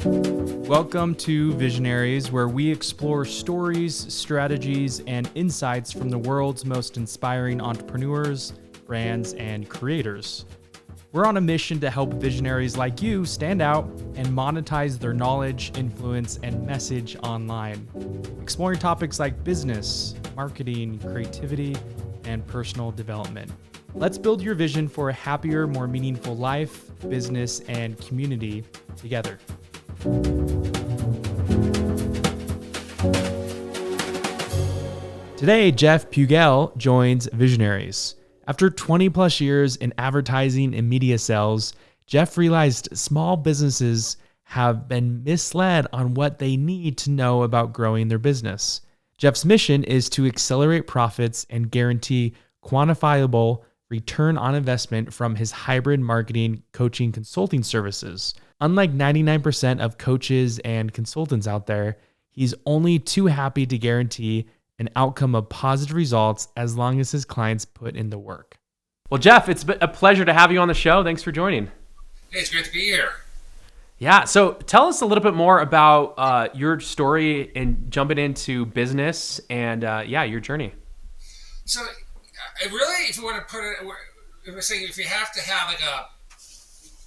Welcome to Visionaries, where we explore stories, strategies, and insights from the world's most inspiring entrepreneurs, brands, and creators. We're on a mission to help visionaries like you stand out and monetize their knowledge, influence, and message online, exploring topics like business, marketing, creativity, and personal development. Let's build your vision for a happier, more meaningful life, business, and community together. Today, Jeff Pugel joins Visionaries. After 20 plus years in advertising and media sales, Jeff realized small businesses have been misled on what they need to know about growing their business. Jeff's mission is to accelerate profits and guarantee quantifiable return on investment from his hybrid marketing, coaching, consulting services. Unlike 99% of coaches and consultants out there, he's only too happy to guarantee an outcome of positive results as long as his clients put in the work. Well, Jeff, it's been a pleasure to have you on the show. Thanks for joining. Hey, it's great to be here. Yeah, so tell us a little bit more about your story and jumping into business and your journey. So, I really, if you want to put it, if you have to have like a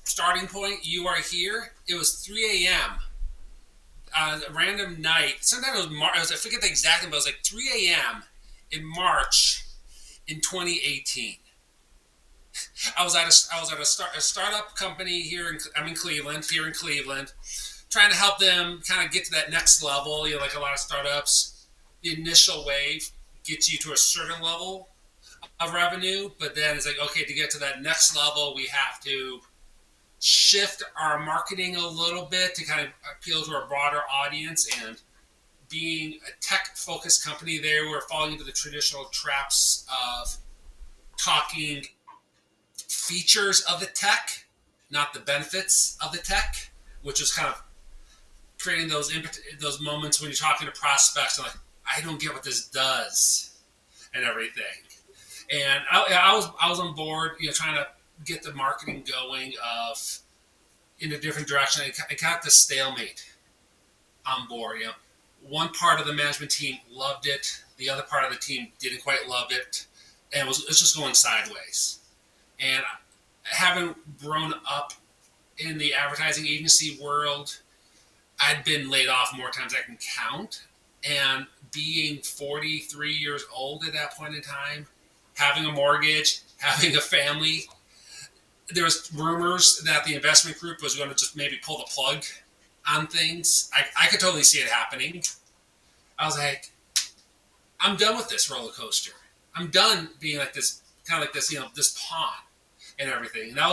starting point, you are here. It was 3 a.m. On a random night. Sometime it was I forget the exact number, but it was like 3 a.m. in March in 2018. I was at a startup company I'm in Cleveland, trying to help them kind of get to that next level. You know, like a lot of startups, the initial wave gets you to a certain level of revenue, but then it's like, okay, to get to that next level, we have to shift our marketing a little bit to kind of appeal to a broader audience. And being a tech-focused company there, we're falling into the traditional traps of talking features of the tech, not the benefits of the tech, which is kind of creating those moments when you're talking to prospects and like, I don't get what this does and everything. And I was on board, trying to get the marketing going in a different direction. I got the stalemate on board. One part of the management team loved it, the other part of the team didn't quite love it, and it's just going sideways. And having grown up in the advertising agency world, I'd been laid off more times than I can count. And being 43 years old at that point in time, having a mortgage, having a family, there was rumors that the investment group was going to just maybe pull the plug on things. I could totally see it happening. I was like, I'm done with this roller coaster. I'm done being like this, kind of like this, this pawn and everything. And that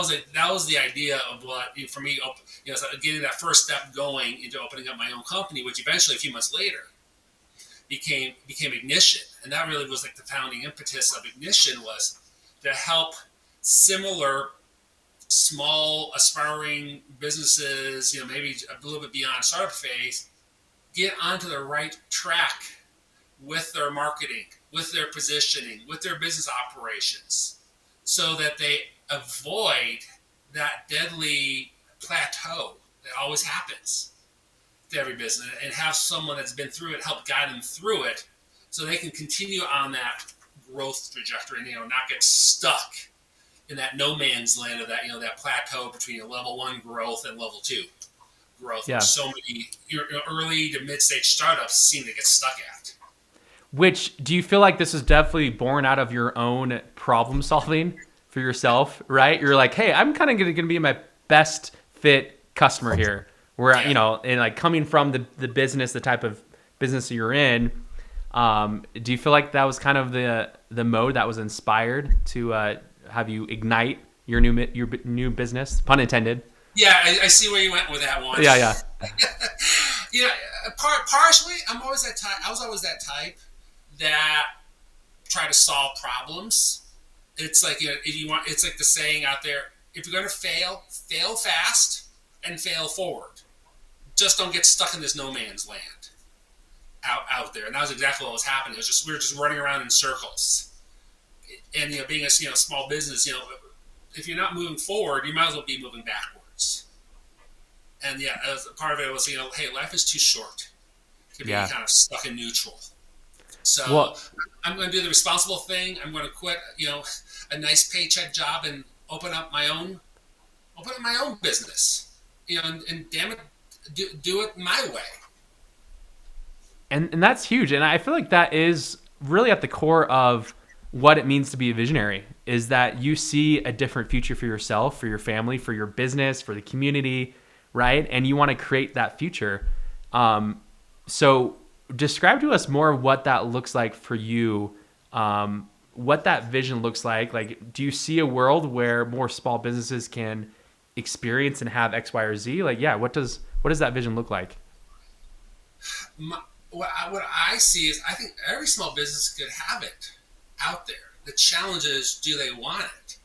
was the idea of what, for me, so getting that first step going into opening up my own company, which eventually, a few months later, became Ignition. And that really was like the founding impetus of Ignition, was to help similar small aspiring businesses, maybe a little bit beyond startup phase, get onto the right track with their marketing, with their positioning, with their business operations, so that they avoid that deadly plateau that always happens to every business, and have someone that's been through it help guide them through it so they can continue on that growth trajectory and not get stuck in that no man's land of that, that plateau between level 1 growth and level 2 growth, which so many early to mid-stage startups seem to get stuck at. Which, do you feel like this is definitely born out of your own problem solving for yourself, right? You're like, hey, I'm kind of going to be my best fit customer here. Where, and like coming from the business, the type of business you're in, do you feel like that was kind of the mode that was inspired to have you ignite your new business, pun intended? Yeah, I see where you went with that one. Yeah. Partially, I was always that type that try to solve problems. It's like, it's like the saying out there: if you're going to fail fast and fail forward. Just don't get stuck in this no man's land out there. And that was exactly what was happening. It was we were just running around in circles. And being a small business, if you're not moving forward, you might as well be moving backwards. And yeah, as part of it was, hey, life is too short to be Yeah. kind of stuck in neutral. So Well, I'm going to do the responsible thing. I'm going to quit, a nice paycheck job and open up my own business. And damn it, do it my way. and that's huge, and I feel like that is really at the core of what it means to be a visionary, is that you see a different future for yourself, for your family, for your business, for the community, right? And you want to create that future. So describe to us more what that looks like for you, what that vision looks like. Like, do you see a world where more small businesses can experience and have X, Y, or Z? Like, yeah, what does that vision look like? My, what I see is I think every small business could have it out there. The challenge is, do they want it?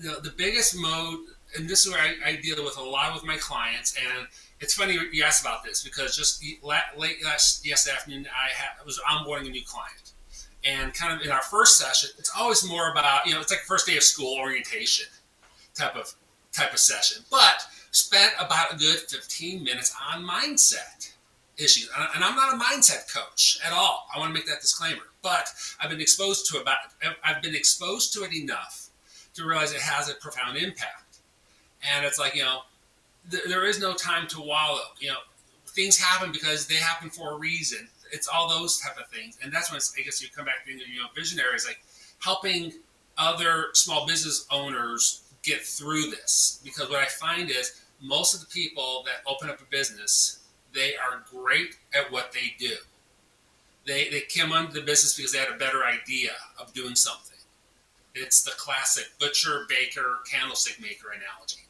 The biggest mode, and this is where I deal with a lot with my clients, and it's funny you asked about this because just late yesterday afternoon, I was onboarding a new client. And kind of in our first session, it's always more about, it's like first day of school orientation type of session, but spent about a good 15 minutes on mindset issues. And I'm not a mindset coach at all. I want to make that disclaimer. But I've been exposed to it enough to realize it has a profound impact. And it's like, there is no time to wallow. Things happen because they happen for a reason. It's all those type of things. And that's when I guess you come back to, visionaries, like helping other small business owners get through this. Because what I find is most of the people that open up a business, they are great at what they do. They came into the business because they had a better idea of doing something. It's the classic butcher, baker, candlestick maker analogy.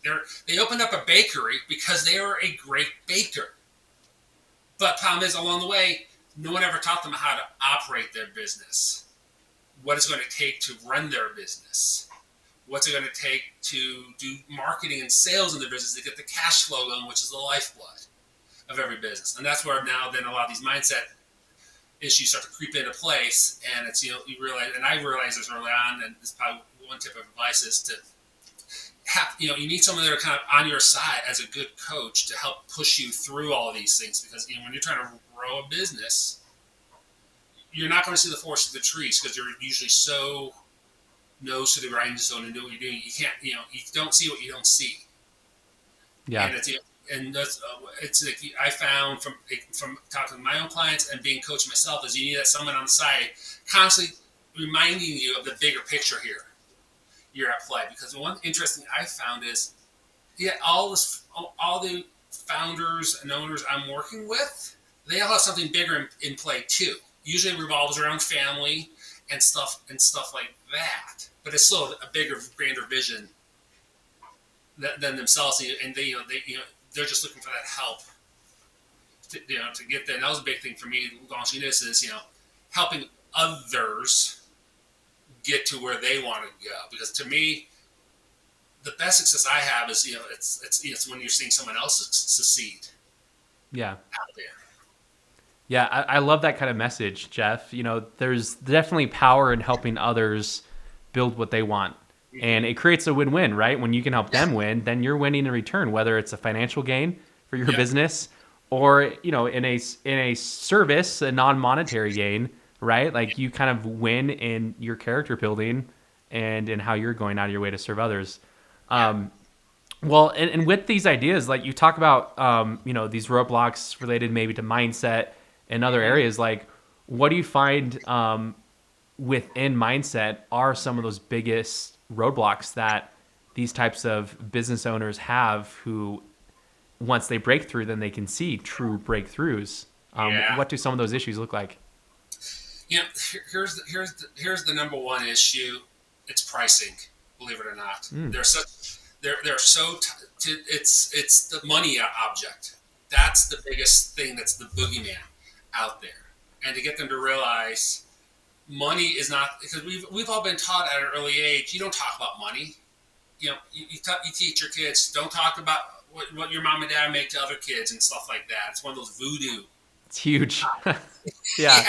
They opened up a bakery because they were a great baker. But problem is, along the way, no one ever taught them how to operate their business, what it's going to take to run their business, what's it going to take to do marketing and sales in the business to get the cash flow going, which is the lifeblood of every business. And that's where now then a lot of these mindset issues start to creep into place. And it's, you realize, and I realized this early on, and this is probably one tip of advice is to have, you need someone that are kind of on your side as a good coach to help push you through all of these things. Because, when you're trying to grow a business, you're not going to see the forest of the trees because you're usually so nose to the grindstone and know what you're doing. You can't, you don't see what you don't see. Yeah. And that's it's like I found from talking to my own clients and being coached myself is you need that someone on the side constantly reminding you of the bigger picture here. You're at play, because the one interesting I found is, all the founders and owners I'm working with, they all have something bigger in play too. Usually it revolves around family and stuff like that, but it's still a bigger, grander vision than themselves, and they're just looking for that help to get there. And that was a big thing for me launching this is helping others get to where they want to go. Because to me, the best success I have is it's when you're seeing someone else succeed. Yeah. Out there. Yeah, I love that kind of message, Jeff. There's definitely power in helping others build what they want. And it creates a win-win, right? When you can help them win, then you're winning in return, whether it's a financial gain for your business or, in a service, a non-monetary gain, right? Like you kind of win in your character building and in how you're going out of your way to serve others. Well, and with these ideas, like you talk about, these roadblocks related maybe to mindset and other areas, like what do you find within mindset are some of those biggest roadblocks that these types of business owners have who, once they break through, then they can see true breakthroughs? What do some of those issues look like? Here's the number one issue. It's pricing. Believe it or not, it's the money object. That's the biggest thing. That's the boogeyman out there. And to get them to realize money is not, because we've all been taught at an early age. You don't talk about money. You teach your kids, don't talk about what your mom and dad make to other kids and stuff like that. It's one of those voodoo. It's huge. Yeah.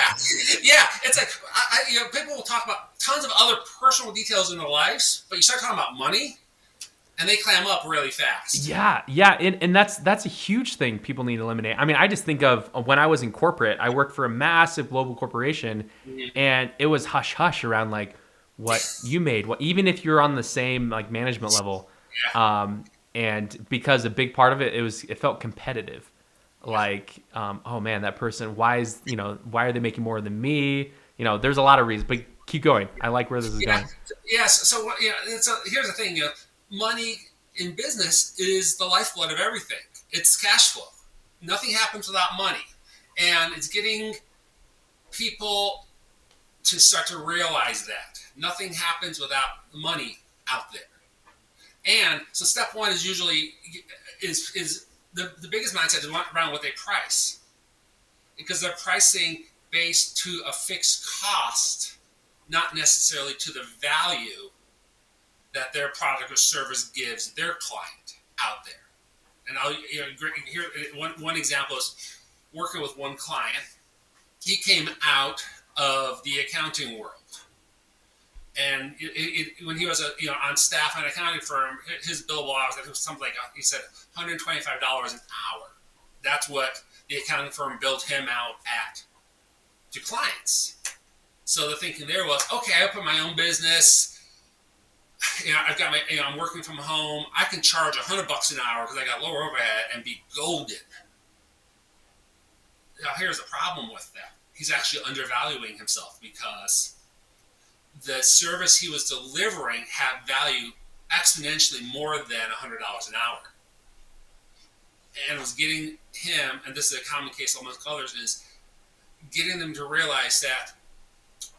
It's like people will talk about tons of other personal details in their lives, but you start talking about money, and they clam up really fast. Yeah, and that's a huge thing people need to eliminate. I mean, I just think of when I was in corporate, I worked for a massive global corporation, Mhm. and it was hush hush around like what you made, what even if you're on the same like management level, Yeah, and because a big part of it, it felt competitive, yeah. like oh man, that person, why are they making more than me? There's a lot of reasons, but keep going. I like where this is Yeah. going. Yes. So here's the thing. Money in business is the lifeblood of everything. It's cash flow. Nothing happens without money, and it's getting people to start to realize that nothing happens without money out there. And so step one is usually is the biggest mindset is around what they price, because they're pricing based to a fixed cost, not necessarily to the value that their product or service gives their client out there. And I'll here one example is working with one client. He came out of the accounting world, and when he was on staff at an accounting firm, his billable hours, it was something like he said $125 an hour. That's what the accounting firm billed him out at to clients. So the thinking there was, okay, I open my own business. I've got I'm working from home. I can charge $100 an hour because I got lower overhead and be golden. Now, here's the problem with that. He's actually undervaluing himself because the service he was delivering had value exponentially more than $100 an hour. And it was getting him, and this is a common case amongst others, is getting them to realize that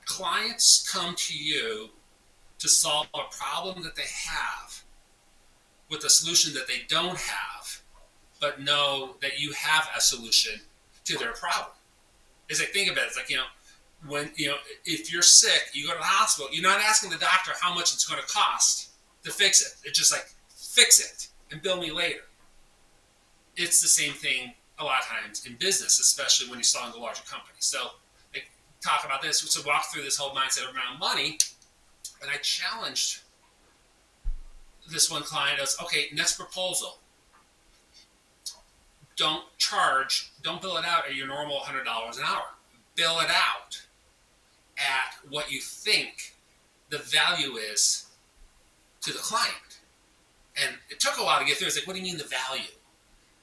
clients come to you to solve a problem that they have with a solution that they don't have, but know that you have a solution to their problem. It's like, think about it. It's like, when, if you're sick, you go to the hospital, you're not asking the doctor how much it's going to cost to fix it. It's just like, fix it and bill me later. It's the same thing a lot of times in business, especially when you're selling to larger companies. So, like, talk about this. So, walk through this whole mindset around money. And I challenged this one client as, okay, next proposal. Don't bill it out at your normal $100 an hour. Bill it out at what you think the value is to the client. And it took a while to get through. It's like, what do you mean the value?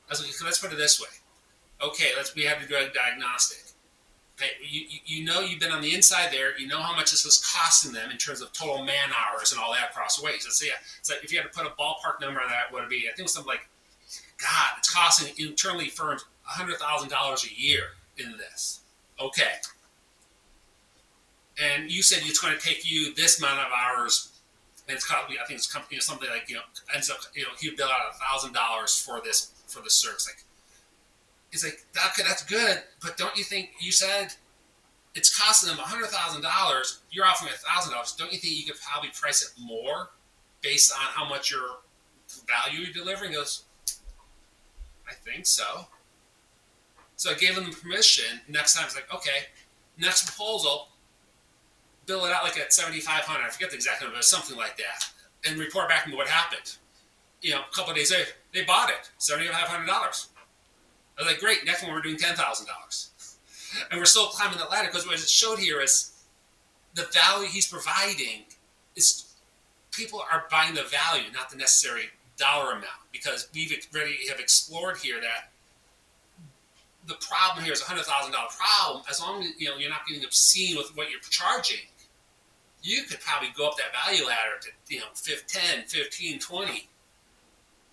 I was like, let's put it this way. Okay, we have to do a diagnostic. Okay, you've been on the inside there. You know how much this was costing them in terms of total man hours and all that across ways. So yeah, it's like if you had to put a ballpark number on that, what would it be? I think it was something like, God, it's costing internally firms $100,000 a year in this. Okay, and you said it's going to take you this amount of hours, and it's called, I think it's something like ends up you bill out $1,000 for the service. Like, it's like, okay, that's good, but don't you think you said it's costing them $100,000? You're offering $1,000. Don't you think you could probably price it more based on how much your value you're delivering? He goes, I think so. So I gave them the permission. Next time, it's like, okay, next proposal, bill it out like at $7,500. I forget the exact number, but something like that, and report back to me what happened. A couple of days later, they bought it, $7,500. I was like, great. Next one, we're doing $10,000, and we're still climbing that ladder because what it showed here is the value he's providing is people are buying the value, not the necessary dollar amount, because we've already have explored here that the problem here is $100,000 problem. As long as you're not getting obscene with what you're charging, you could probably go up that value ladder to 10, 15, 20,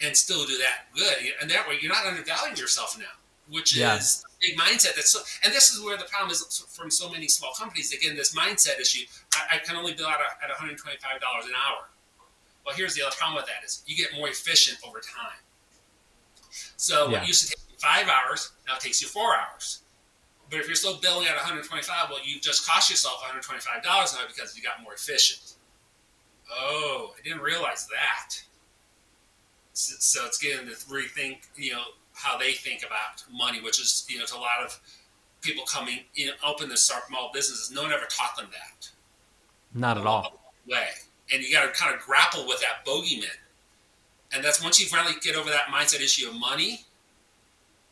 and still do that good. And that way, you're not undervaluing yourself now, which is a big mindset. And this is where the problem is from so many small companies. Again, this mindset issue. I can only bill out at $125 an hour. Well, here's the other problem with that is you get more efficient over time. So what used to take you 5 hours now takes you 4 hours. But if you're still billing at $125, well, you've just cost yourself $125 now because you got more efficient. Oh, I didn't realize that. So it's getting to rethink, how they think about money, which is, to a lot of people coming in, open the small businesses. No one ever taught them that. Not at all. Way. And you got to kind of grapple with that bogeyman. And that's once you finally get over that mindset issue of money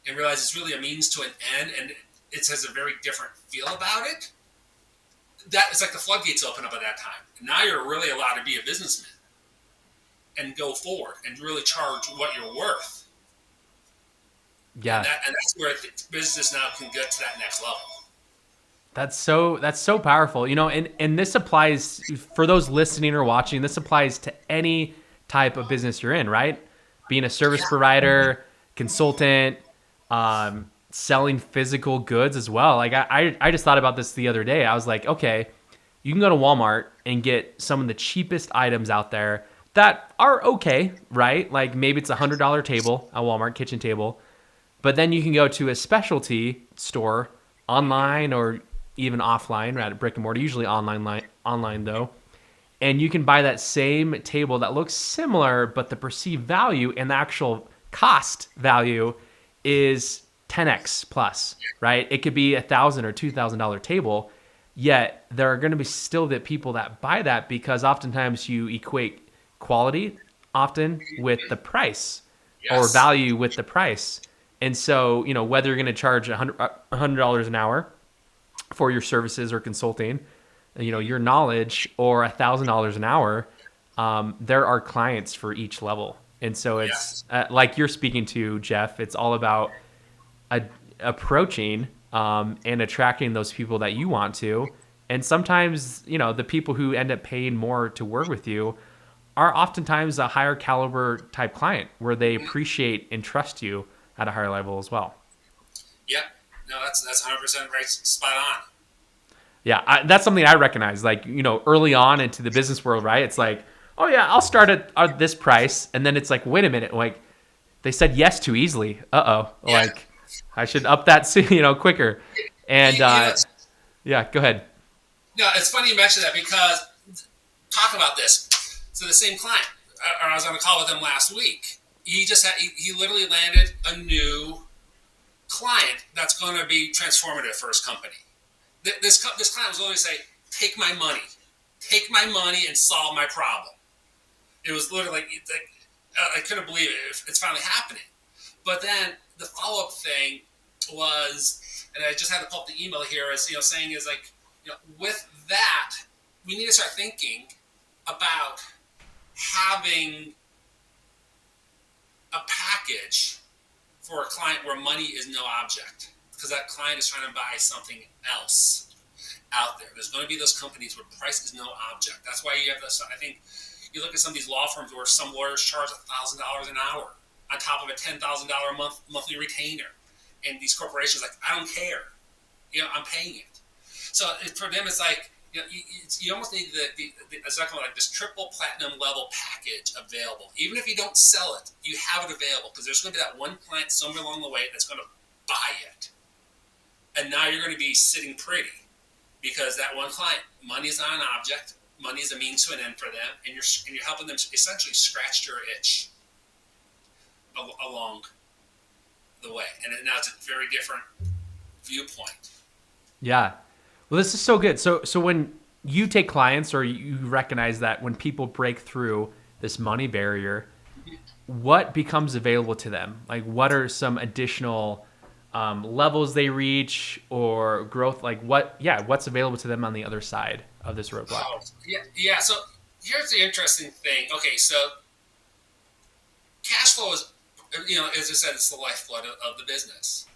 and realize it's really a means to an end, and it has a very different feel about it. That it's like the floodgates open up at that time. Now you're really allowed to be a businessman and go forward and really charge what you're worth. Yeah. And that's where business now can get to that next level. That's so powerful. And this applies for those listening or watching. This applies to any type of business you're in, right? Being a service provider, consultant, selling physical goods as well. Like I just thought about this the other day. I was like, okay, you can go to Walmart and get some of the cheapest items out there that are okay, right? Like maybe it's $100 table, a Walmart kitchen table. But then you can go to a specialty store online or even offline, right, at brick and mortar, usually online though. And you can buy that same table that looks similar, but the perceived value and the actual cost value is 10x plus, right? It could be $1,000 or $2,000 table, yet there are going to be still the people that buy that because oftentimes you equate quality often with the price or value with the price. And so, whether you're going to charge $100 an hour for your services or consulting, your knowledge, or $1,000 an hour, there are clients for each level. And so it's like you're speaking to, Jeff, it's all about approaching and attracting those people that you want to. And sometimes, the people who end up paying more to work with you are oftentimes a higher caliber type client where they appreciate and trust you at a higher level as well. Yep. No, that's 100% right. Spot on. Yeah, that's something I recognize. Like, early on into the business world, right? It's like, oh yeah, I'll start at this price, and then it's like, wait a minute, like they said yes too easily. Like I should up that quicker. And yeah, go ahead. No, it's funny you mentioned that because talk about this. So the same client, I was on a call with him last week. He literally landed a new client that's going to be transformative for his company. This client was literally saying, take my money and solve my problem. It was literally like I couldn't believe it. It's finally happening. But then the follow-up thing was, and I just had to pull up the email here, as saying is like, with that, we need to start thinking about having a package for a client where money is no object, because that client is trying to buy something else out there. There's going to be those companies where price is no object. That's why you have this. I think you look at some of these law firms where some lawyers charge $1,000 an hour on top of a $10,000 monthly retainer, and these corporations like, I don't care, I'm paying it. So for them, it's like you almost need exactly like this triple platinum level package available. Even if you don't sell it, you have it available because there's going to be that one client somewhere along the way that's going to buy it. And now you're going to be sitting pretty because that one client, money is not an object, money is a means to an end for them, and you're helping them essentially scratch your itch along the way. And now it's a very different viewpoint. Yeah. Well, this is so good. So when you take clients, or you recognize that when people break through this money barrier, what becomes available to them? Like, what are some additional levels they reach or growth? Like what's available to them on the other side of this roadblock? Oh, yeah. So here's the interesting thing. Okay, so cash flow is, as I said, it's the lifeblood of the business.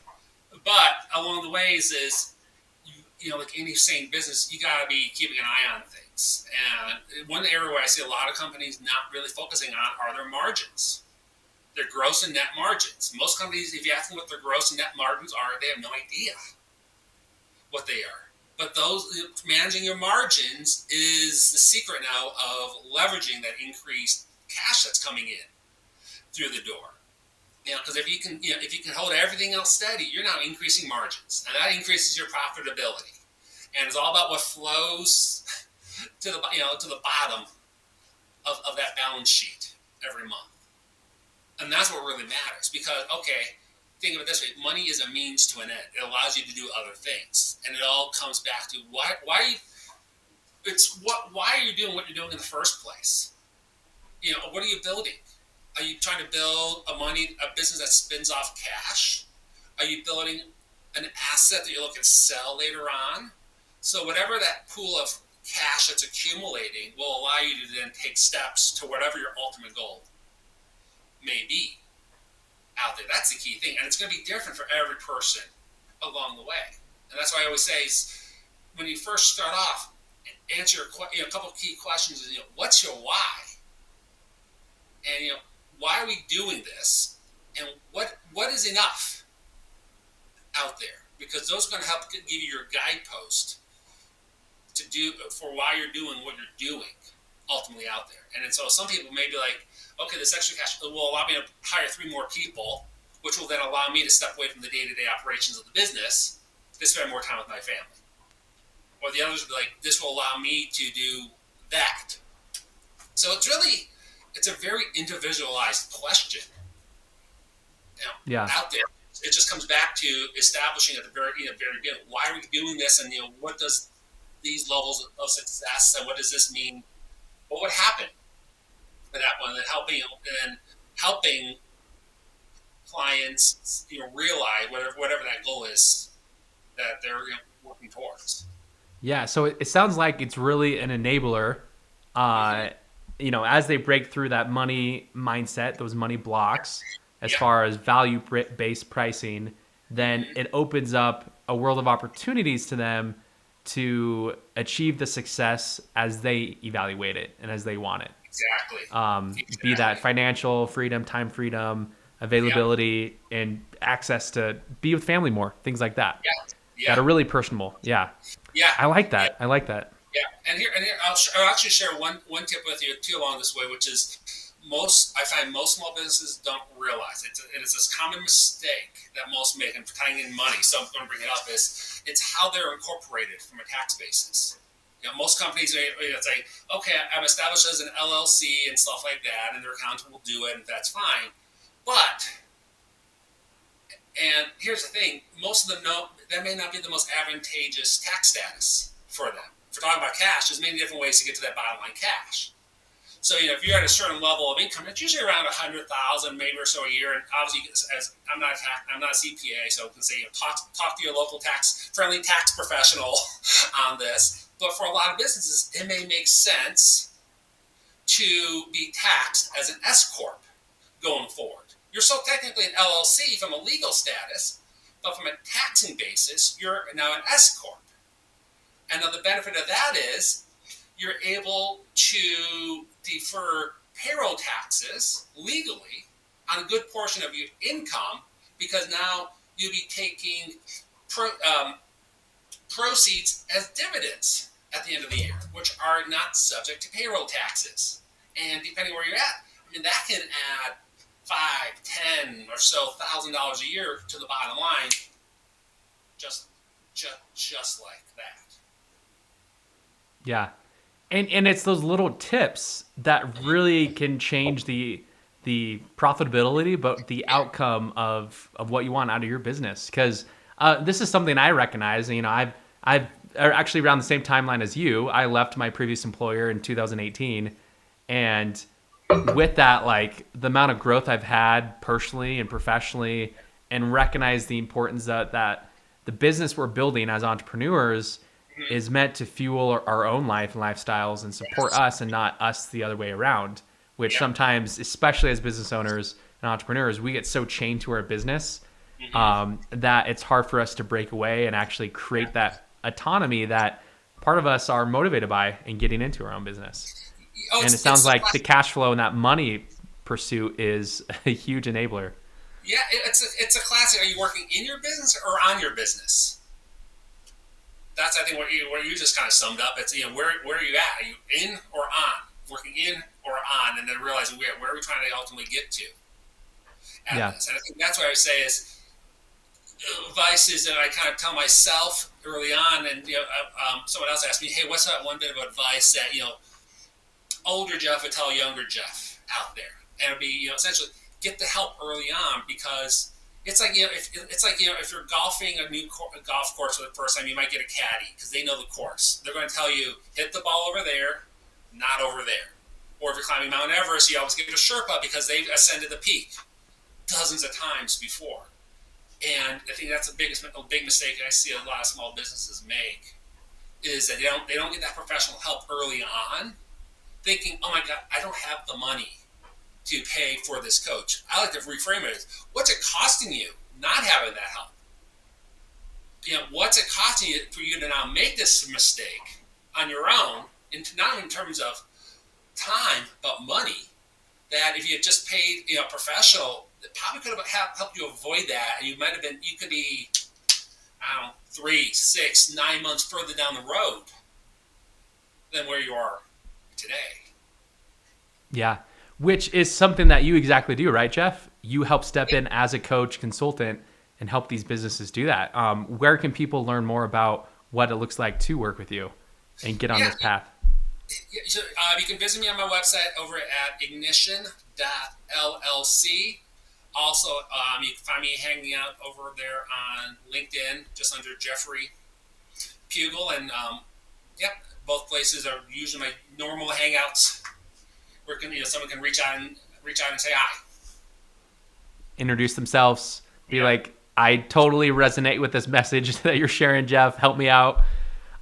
But along the ways is, like any sane business, you got to be keeping an eye on things. And one area where I see a lot of companies not really focusing on are their margins, their gross and net margins. Most companies, if you ask them what their gross and net margins are, they have no idea what they are. But managing your margins is the secret now of leveraging that increased cash that's coming in through the door. Because if you can hold everything else steady, you're now increasing margins, and that increases your profitability. And it's all about what flows to the bottom of that balance sheet every month, and that's what really matters. Because think of it this way: money is a means to an end. It allows you to do other things, and it all comes back to why are you doing what you're doing in the first place? What are you building? Are you trying to build a business that spins off cash? Are you building an asset that you're looking to sell later on? So whatever that pool of cash that's accumulating will allow you to then take steps to whatever your ultimate goal may be out there. That's the key thing. And it's going to be different for every person along the way. And that's why I always say is when you first start off, answer a couple of key questions. Is, what's your why? And why are we doing this? And what is enough out there? Because those are going to help give you your guidepost to do for why you're doing what you're doing ultimately out there. And so some people may be like, okay, this extra cash will allow me to hire 3 more people, which will then allow me to step away from the day-to-day operations of the business to spend more time with my family. Or the others will be like, this will allow me to do that. So it's a very individualized question out there. It just comes back to establishing at the very beginning, why are we doing this, and what does these levels of success, and what does this mean? What would happen for that one? And helping clients realize whatever that goal is that they're working towards. Yeah, so it sounds like it's really an enabler. As they break through that money mindset, those money blocks, as far as value-based pricing, then it opens up a world of opportunities to them to achieve the success as they evaluate it and as they want it. Exactly. Be that financial freedom, time freedom, availability, and access to be with family more, things like that. That are really personable. Yeah. I like that. I like that. Yeah, and here I'll actually share one tip with you too along this way, which is I find most small businesses don't realize it. It's this common mistake that most make in tying in money. So I'm going to bring it up is it's how they're incorporated from a tax basis. Most companies say, okay, I'm established as an LLC and stuff like that, and their accountant will do it, and that's fine. And here's the thing: most of them know that may not be the most advantageous tax status for them. If we're talking about cash, there's many different ways to get to that bottom line cash. So if you're at a certain level of income, it's usually around $100,000 maybe or so a year. And obviously, as I'm not a CPA, so I can say talk to your local friendly tax professional on this. But for a lot of businesses, it may make sense to be taxed as an S corp going forward. You're still technically an LLC from a legal status, but from a taxing basis, you're now an S corp. And now the benefit of that is you're able to defer payroll taxes legally on a good portion of your income because now you'll be taking proceeds as dividends at the end of the year, which are not subject to payroll taxes. And depending where you're at, that can add $5,000, $10,000 or so $1,000 a year to the bottom line, just like that. Yeah. And it's those little tips that really can change the profitability, but the outcome of what you want out of your business. Because this is something I recognize. I've actually around the same timeline as you. I left my previous employer in 2018, and with that, like the amount of growth I've had personally and professionally, and recognize the importance that the business we're building as entrepreneurs is meant to fuel our own life and lifestyles and support us and not us the other way around, which sometimes, especially as business owners and entrepreneurs, we get so chained to our business that it's hard for us to break away and actually create that autonomy that part of us are motivated by in getting into our own business. And it sounds like the cash flow and that money pursuit is a huge enabler. Yeah, it's a classic. Are you working in your business or on your business? That's, I think, what you just kind of summed up. It's, where are you at? Are you in or on? Working in or on? And then realizing where are we trying to ultimately get to at this? And I think that's what I would say is advice that I kind of tell myself early on. And, someone else asked me, hey, what's that one bit of advice that, older Jeff would tell younger Jeff out there? And it would be, essentially get the help early on, because it's like, if you're golfing a new golf course for the first time, you might get a caddy because they know the course. They're going to tell you, hit the ball over there, not over there. Or if you're climbing Mount Everest, you always get a Sherpa because they've ascended the peak dozens of times before. And I think that's a big mistake I see a lot of small businesses make, is that they don't get that professional help early on, thinking, oh my God, I don't have the money to pay for this coach. I like to reframe it as, what's it costing you not having that help? What's it costing you for you to now make this mistake on your own, not in terms of time, but money, that if you had just paid a professional, that probably could have helped you avoid that, and you could be, I don't know, 3, 6, 9 months further down the road than where you are today. Yeah, which is something that you exactly do, right, Jeff? You help step in as a coach, consultant, and help these businesses do that. Where can people learn more about what it looks like to work with you and get on this path? Yeah, so, you can visit me on my website over at ignition.llc. Also, you can find me hanging out over there on LinkedIn, just under Jeffrey Pugel. And both places are usually my normal hangouts where someone can reach out and say hi. Introduce themselves. Be like, I totally resonate with this message that you're sharing, Jeff. Help me out.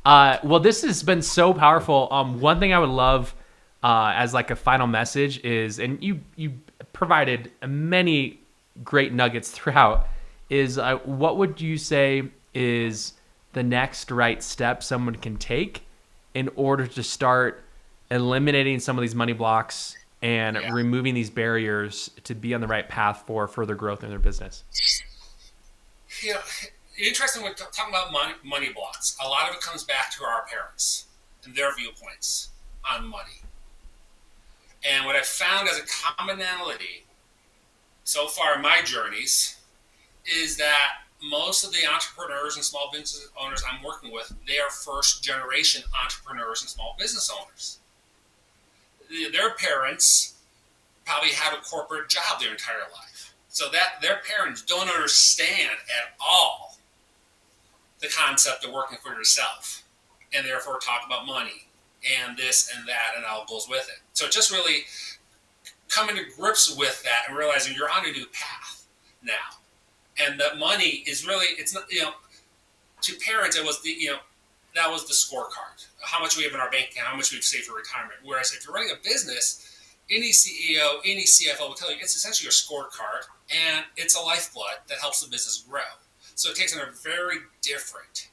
Well, this has been so powerful. One thing I would love as like a final message is, and you provided many great nuggets throughout, is what would you say is the next right step someone can take in order to start eliminating some of these money blocks and removing these barriers to be on the right path for further growth in their business? Interesting when talking about money blocks. A lot of it comes back to our parents and their viewpoints on money. And what I've found as a commonality so far in my journeys is that most of the entrepreneurs and small business owners I'm working with, they are first generation entrepreneurs and small business owners. Their parents probably had a corporate job their entire life. So that their parents don't understand at all the concept of working for yourself, and therefore talk about money and this and that and all goes with it. So just really coming to grips with that and realizing you're on a new path now. And that money is really, it's not, to parents, it was that was the scorecard. How much we have in our bank account, how much we've saved for retirement. Whereas if you're running a business, any CEO, any CFO will tell you it's essentially your scorecard, and it's a lifeblood that helps the business grow. So it takes on a very different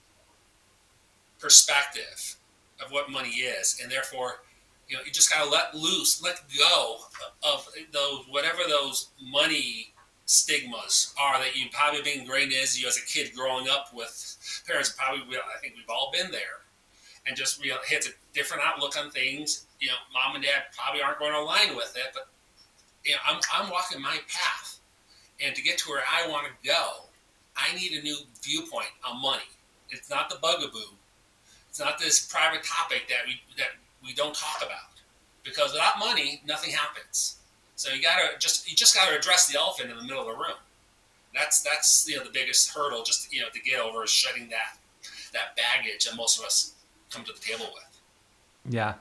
perspective of what money is, and therefore, you just gotta let go of those, whatever those money stigmas are that you probably been ingrained as you as a kid growing up with parents. Probably, I think we've all been there, and just it's a different outlook on things. Mom and dad probably aren't going to align with it, but I'm walking my path, and to get to where I want to go, I need a new viewpoint on money. It's not the bugaboo. It's not this private topic that we don't talk about, because without money, nothing happens. So you just gotta address the elephant in the middle of the room. That's the biggest hurdle just to get over, is shedding that baggage that most of us come to the table with. Yeah,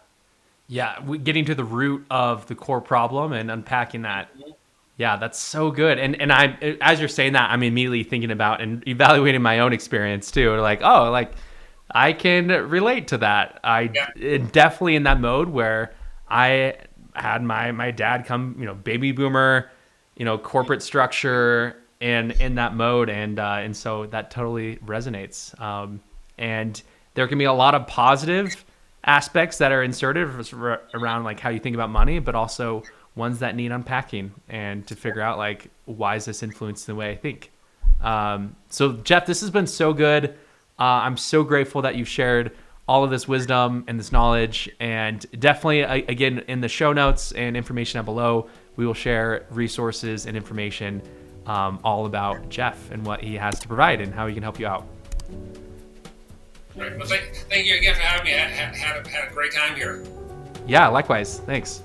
getting to the root of the core problem and unpacking that. Mm-hmm. Yeah, that's so good. And I, as you're saying that, I'm immediately thinking about and evaluating my own experience too. Like, I can relate to that. Definitely in that mode where I had my dad come, baby boomer, corporate structure, and in that mode. And so that totally resonates. And there can be a lot of positive aspects that are inserted around like how you think about money, but also ones that need unpacking and to figure out like, why is this influenced the way I think? So Jeff, this has been so good. I'm so grateful that you've shared all of this wisdom and this knowledge, and definitely again, in the show notes and information down below, we will share resources and information all about Jeff and what he has to provide and how he can help you out. Right. Well, thank you again for having me. I had a great time here. Yeah, likewise. Thanks.